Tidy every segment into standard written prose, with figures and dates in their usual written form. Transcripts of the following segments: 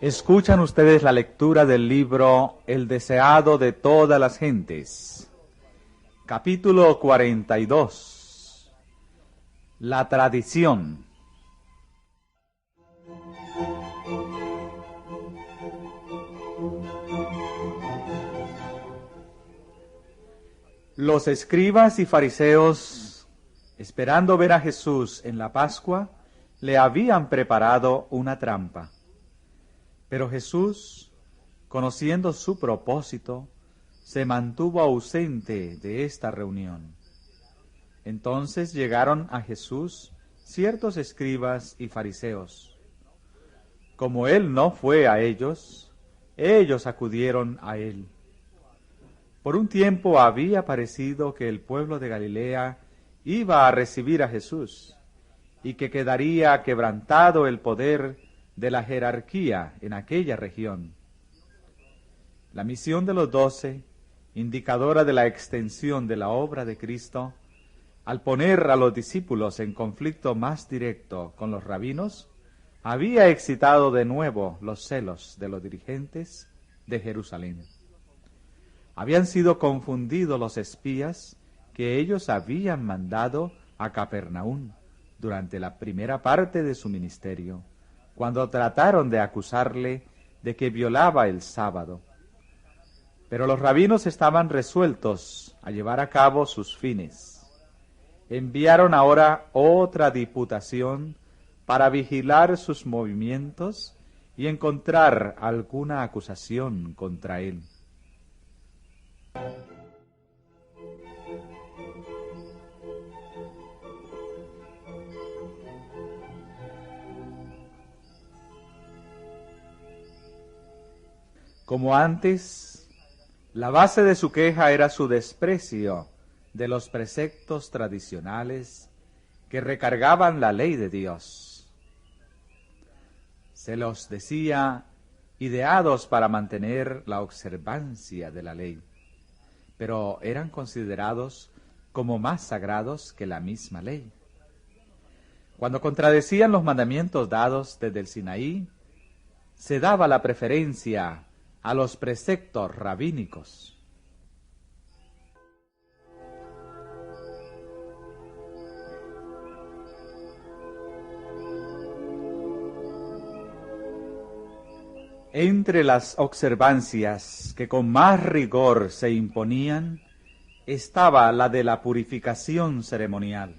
Escuchan ustedes la lectura del libro El deseado de todas las gentes. Capítulo 42. La tradición. Los escribas y fariseos, esperando ver a Jesús en la Pascua, le habían preparado una trampa. Pero Jesús, conociendo su propósito, se mantuvo ausente de esta reunión. Entonces llegaron a Jesús ciertos escribas y fariseos. Como él no fue a ellos, ellos acudieron a él. Por un tiempo había parecido que el pueblo de Galilea iba a recibir a Jesús y que quedaría quebrantado el poder de la jerarquía en aquella región. La misión de los 12, indicadora de la extensión de la obra de Cristo, al poner a los discípulos en conflicto más directo con los rabinos, había excitado de nuevo los celos de los dirigentes de Jerusalén. Habían sido confundidos los espías que ellos habían mandado a Capernaum durante la primera parte de su ministerio, cuando trataron de acusarle de que violaba el sábado. Pero los rabinos estaban resueltos a llevar a cabo sus fines. Enviaron ahora otra diputación para vigilar sus movimientos y encontrar alguna acusación contra él. Como antes, la base de su queja era su desprecio de los preceptos tradicionales que recargaban la ley de Dios. Se los decía ideados para mantener la observancia de la ley, pero eran considerados como más sagrados que la misma ley. Cuando contradecían los mandamientos dados desde el Sinaí, se daba la preferencia a los preceptos rabínicos. Entre las observancias que con más rigor se imponían estaba la de la purificación ceremonial.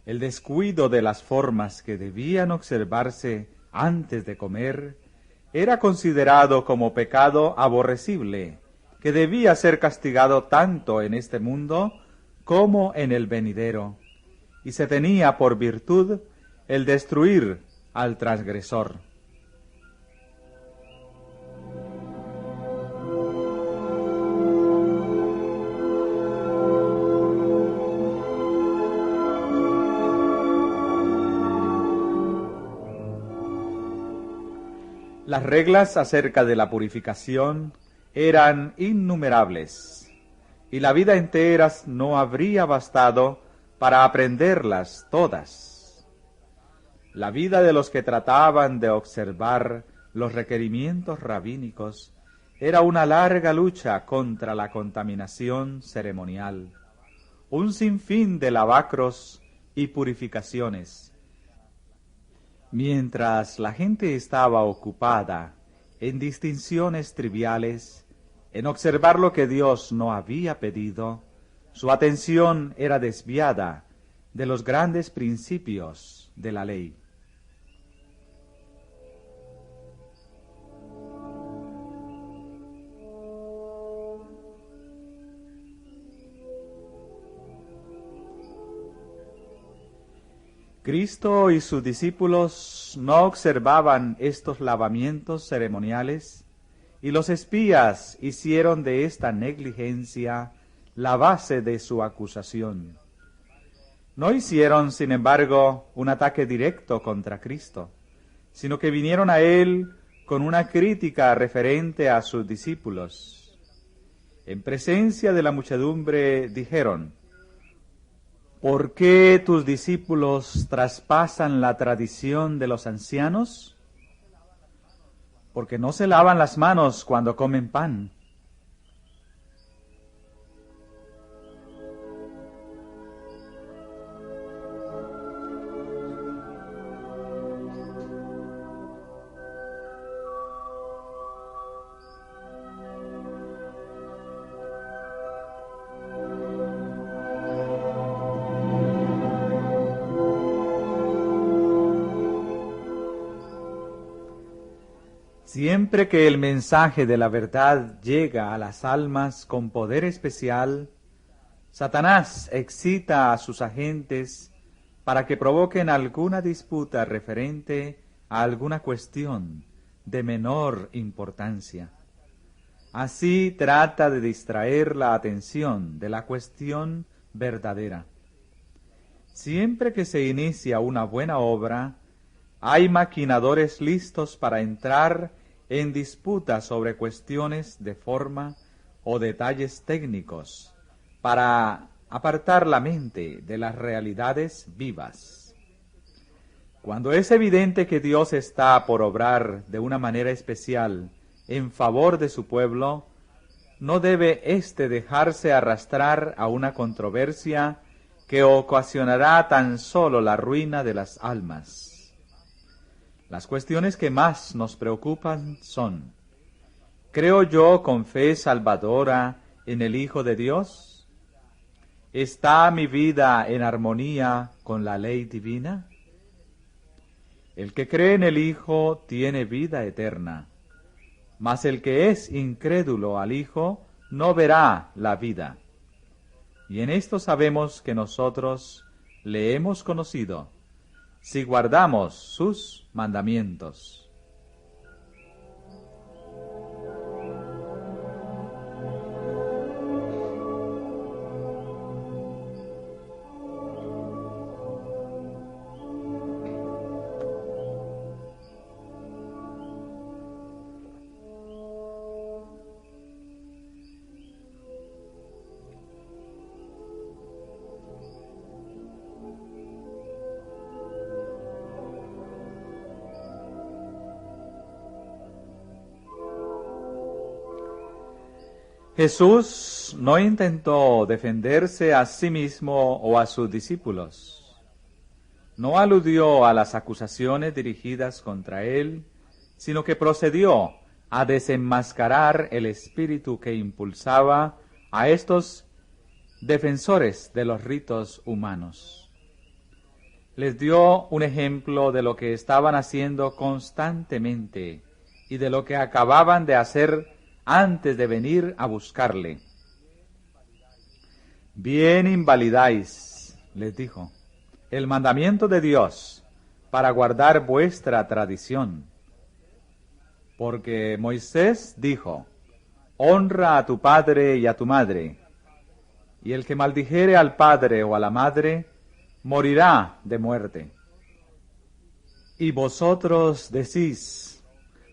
El descuido de las formas que debían observarse antes de comer era considerado como pecado aborrecible, que debía ser castigado tanto en este mundo como en el venidero, y se tenía por virtud el destruir al transgresor. Las reglas acerca de la purificación eran innumerables, y la vida entera no habría bastado para aprenderlas todas. La vida de los que trataban de observar los requerimientos rabínicos era una larga lucha contra la contaminación ceremonial, un sinfín de lavacros y purificaciones. Mientras la gente estaba ocupada en distinciones triviales, en observar lo que Dios no había pedido, su atención era desviada de los grandes principios de la ley. Cristo y sus discípulos no observaban estos lavamientos ceremoniales, y los espías hicieron de esta negligencia la base de su acusación. No hicieron, sin embargo, un ataque directo contra Cristo, sino que vinieron a él con una crítica referente a sus discípulos. En presencia de la muchedumbre dijeron: ¿Por qué tus discípulos traspasan la tradición de los ancianos? porque no se lavan las manos cuando comen pan. Siempre que el mensaje de la verdad llega a las almas con poder especial, Satanás excita a sus agentes para que provoquen alguna disputa referente a alguna cuestión de menor importancia. Así trata de distraer la atención de la cuestión verdadera. Siempre que se inicia una buena obra, hay maquinadores listos para entrar en disputa sobre cuestiones de forma o detalles técnicos, para apartar la mente de las realidades vivas. Cuando es evidente que Dios está por obrar de una manera especial en favor de su pueblo, no debe éste dejarse arrastrar a una controversia que ocasionará tan solo la ruina de las almas. Las cuestiones que más nos preocupan son: ¿creo yo con fe salvadora en el Hijo de Dios? ¿Está mi vida en armonía con la ley divina? El que cree en el Hijo tiene vida eterna, mas el que es incrédulo al Hijo no verá la vida. Y en esto sabemos que nosotros le hemos conocido, si guardamos sus mandamientos. Jesús no intentó defenderse a sí mismo o a sus discípulos. No aludió a las acusaciones dirigidas contra él, sino que procedió a desenmascarar el espíritu que impulsaba a estos defensores de los ritos humanos. Les dio un ejemplo de lo que estaban haciendo constantemente y de lo que acababan de hacer antes de venir a buscarle. Bien invalidáis, les dijo, el mandamiento de Dios para guardar vuestra tradición. Porque Moisés dijo: honra a tu padre y a tu madre, y el que maldijere al padre o a la madre, morirá de muerte. Y vosotros decís: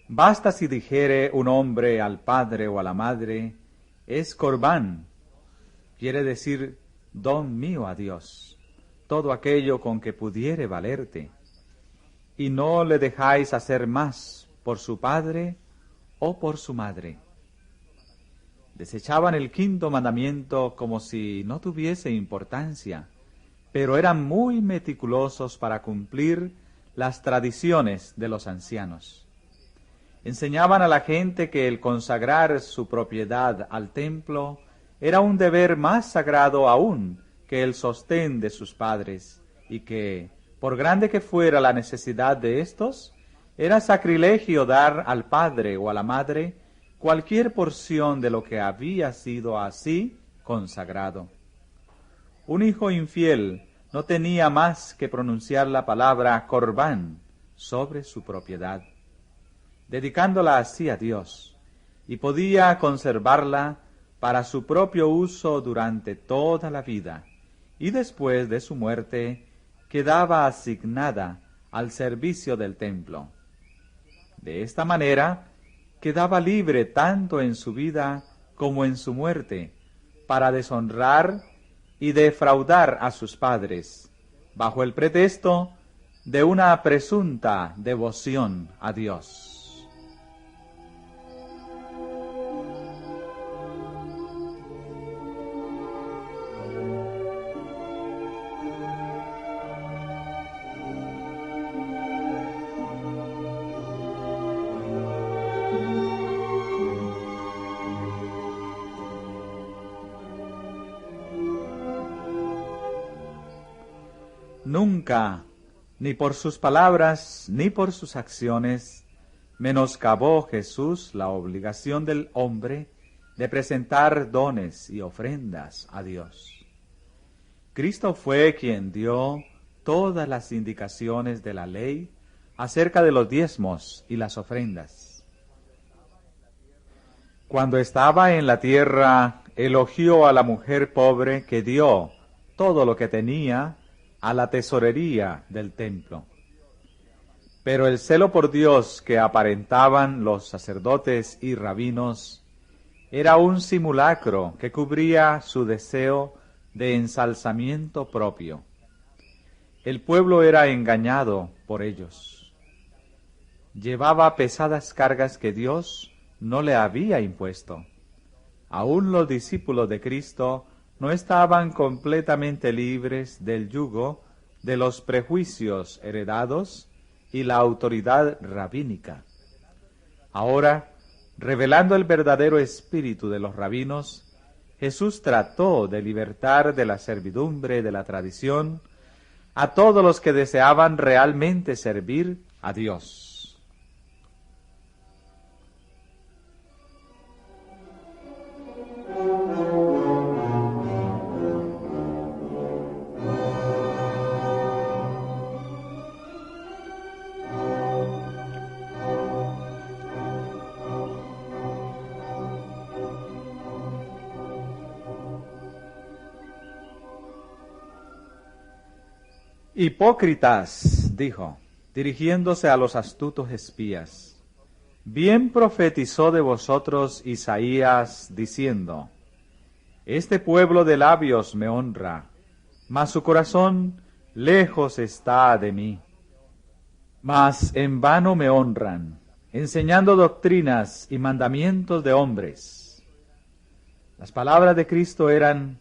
basta si dijere un hombre al padre o a la madre, es corbán, quiere decir don mío a Dios, todo aquello con que pudiere valerte, y no le dejáis hacer más por su padre o por su madre. Desechaban el quinto mandamiento como si no tuviese importancia, pero eran muy meticulosos para cumplir las tradiciones de los ancianos. Enseñaban a la gente que el consagrar su propiedad al templo era un deber más sagrado aún que el sostén de sus padres, y que, por grande que fuera la necesidad de éstos, era sacrilegio dar al padre o a la madre cualquier porción de lo que había sido así consagrado. Un hijo infiel no tenía más que pronunciar la palabra corbán sobre su propiedad, dedicándola así a Dios, y podía conservarla para su propio uso durante toda la vida, y después de su muerte quedaba asignada al servicio del templo. De esta manera quedaba libre tanto en su vida como en su muerte, para deshonrar y defraudar a sus padres, bajo el pretexto de una presunta devoción a Dios. Nunca, ni por sus palabras, ni por sus acciones, menoscabó Jesús la obligación del hombre de presentar dones y ofrendas a Dios. Cristo fue quien dio todas las indicaciones de la ley acerca de los diezmos y las ofrendas. Cuando estaba en la tierra, elogió a la mujer pobre que dio todo lo que tenía a la tesorería del templo. Pero el celo por Dios que aparentaban los sacerdotes y rabinos era un simulacro que cubría su deseo de ensalzamiento propio. El pueblo era engañado por ellos. Llevaba pesadas cargas que Dios no le había impuesto. Aún los discípulos de Cristo no estaban completamente libres del yugo de los prejuicios heredados y la autoridad rabínica. Ahora, revelando el verdadero espíritu de los rabinos, Jesús trató de libertar de la servidumbre de la tradición a todos los que deseaban realmente servir a Dios. Hipócritas, dijo, dirigiéndose a los astutos espías, bien profetizó de vosotros Isaías, diciendo, este pueblo de labios me honra, mas su corazón lejos está de mí. Mas en vano me honran, enseñando doctrinas y mandamientos de hombres. Las palabras de Cristo eran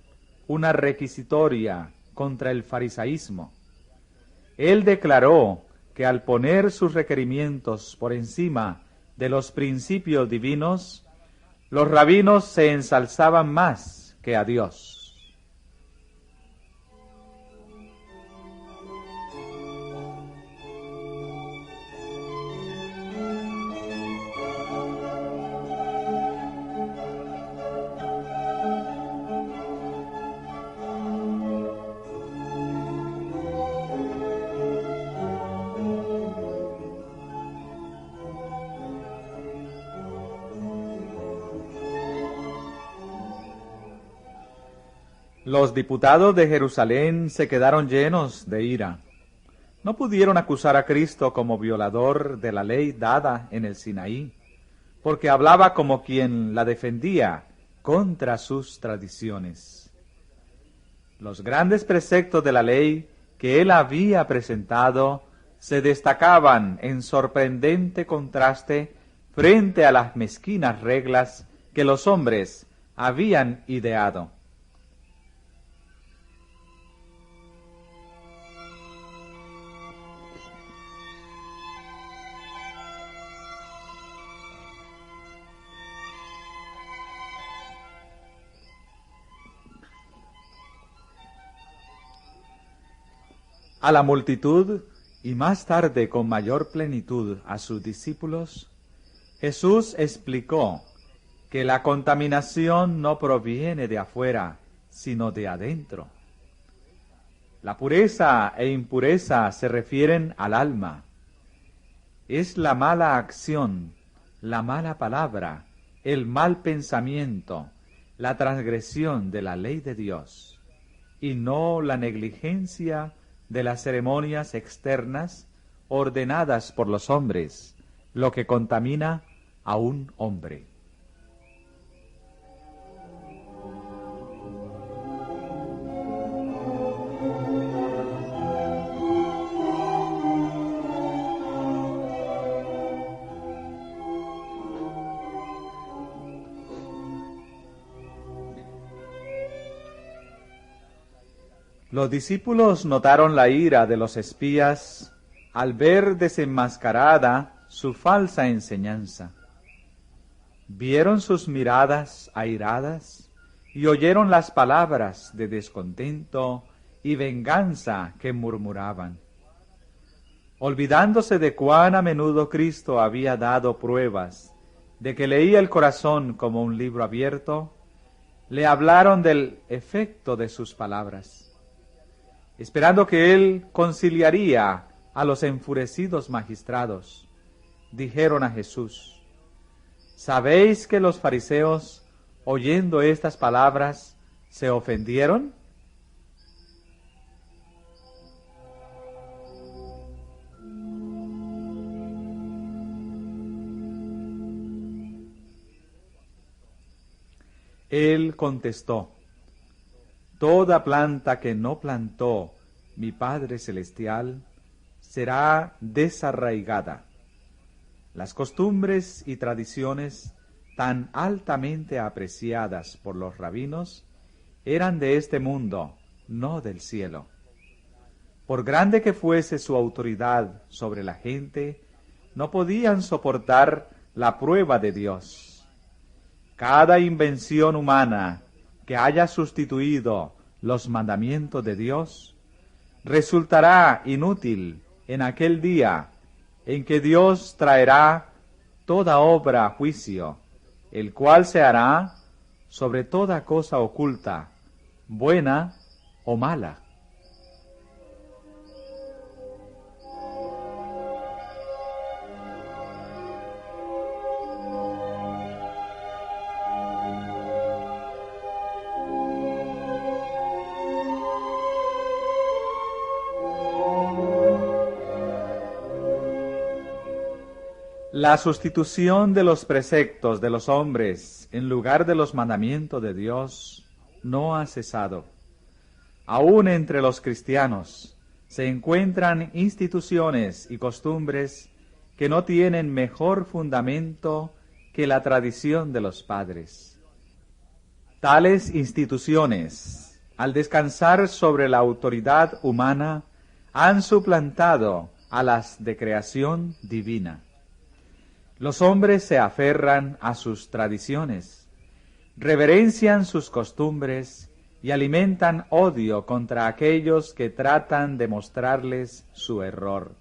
una requisitoria contra el farisaísmo. Él declaró que al poner sus requerimientos por encima de los principios divinos, los rabinos se ensalzaban más que a Dios. Los diputados de Jerusalén se quedaron llenos de ira. No pudieron acusar a Cristo como violador de la ley dada en el Sinaí, porque hablaba como quien la defendía contra sus tradiciones. Los grandes preceptos de la ley que él había presentado se destacaban en sorprendente contraste frente a las mezquinas reglas que los hombres habían ideado. A la multitud, y más tarde con mayor plenitud a sus discípulos, Jesús explicó que la contaminación no proviene de afuera, sino de adentro. La pureza e impureza se refieren al alma. Es la mala acción, la mala palabra, el mal pensamiento, la transgresión de la ley de Dios, y no la negligencia de las ceremonias externas ordenadas por los hombres, lo que contamina a un hombre. Los discípulos notaron la ira de los espías al ver desenmascarada su falsa enseñanza. Vieron sus miradas airadas y oyeron las palabras de descontento y venganza que murmuraban. Olvidándose de cuán a menudo Cristo había dado pruebas de que leía el corazón como un libro abierto, le hablaron del efecto de sus palabras, esperando que él conciliaría a los enfurecidos magistrados. Dijeron a Jesús: ¿Sabéis que los fariseos, oyendo estas palabras, se ofendieron? Él contestó: Toda planta que no plantó mi Padre Celestial será desarraigada. Las costumbres y tradiciones tan altamente apreciadas por los rabinos eran de este mundo, no del cielo. Por grande que fuese su autoridad sobre la gente, no podían soportar la prueba de Dios. Cada invención humana que haya sustituido los mandamientos de Dios resultará inútil en aquel día en que Dios traerá toda obra a juicio, el cual se hará sobre toda cosa oculta, buena o mala. La sustitución de los preceptos de los hombres en lugar de los mandamientos de Dios no ha cesado. Aún entre los cristianos se encuentran instituciones y costumbres que no tienen mejor fundamento que la tradición de los padres. Tales instituciones, al descansar sobre la autoridad humana, han suplantado a las de creación divina. Los hombres se aferran a sus tradiciones, reverencian sus costumbres y alimentan odio contra aquellos que tratan de mostrarles su error.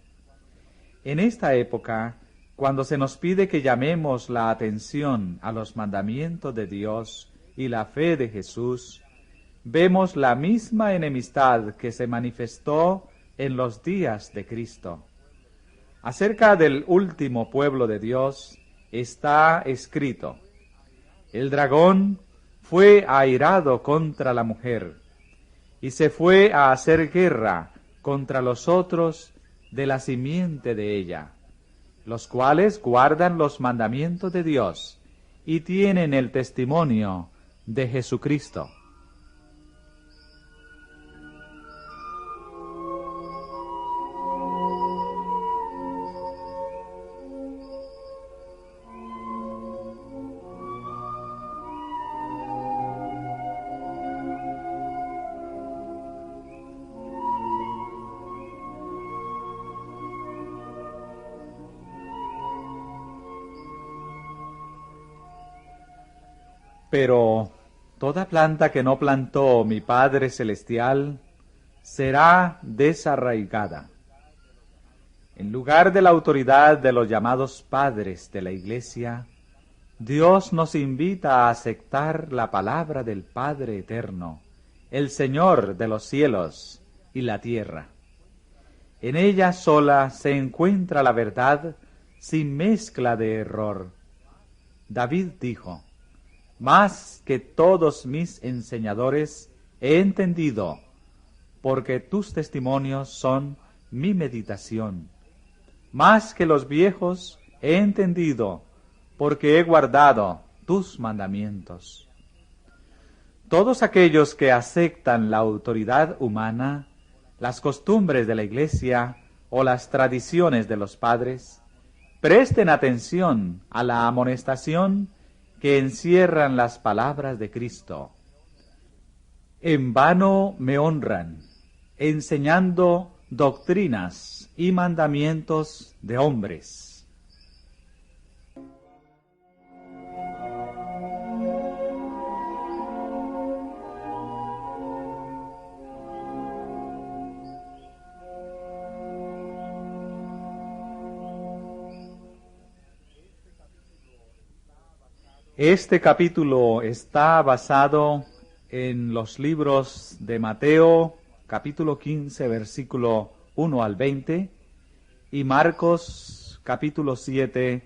En esta época, cuando se nos pide que llamemos la atención a los mandamientos de Dios y la fe de Jesús, vemos la misma enemistad que se manifestó en los días de Cristo. Acerca del último pueblo de Dios está escrito: el dragón fue airado contra la mujer y se fue a hacer guerra contra los otros de la simiente de ella, los cuales guardan los mandamientos de Dios y tienen el testimonio de Jesucristo. Pero toda planta que no plantó mi Padre Celestial será desarraigada. En lugar de la autoridad de los llamados padres de la Iglesia, Dios nos invita a aceptar la palabra del Padre Eterno, el Señor de los cielos y la tierra. En ella sola se encuentra la verdad sin mezcla de error. David dijo: más que todos mis enseñadores he entendido, porque tus testimonios son mi meditación. Más que los viejos he entendido, porque he guardado tus mandamientos. Todos aquellos que aceptan la autoridad humana, las costumbres de la Iglesia o las tradiciones de los padres, presten atención a la amonestación que encierran las palabras de Cristo. En vano me honran, enseñando doctrinas y mandamientos de hombres. Este capítulo está basado en los libros de Mateo, capítulo 15, versículo 1 al 20, y Marcos, capítulo 7,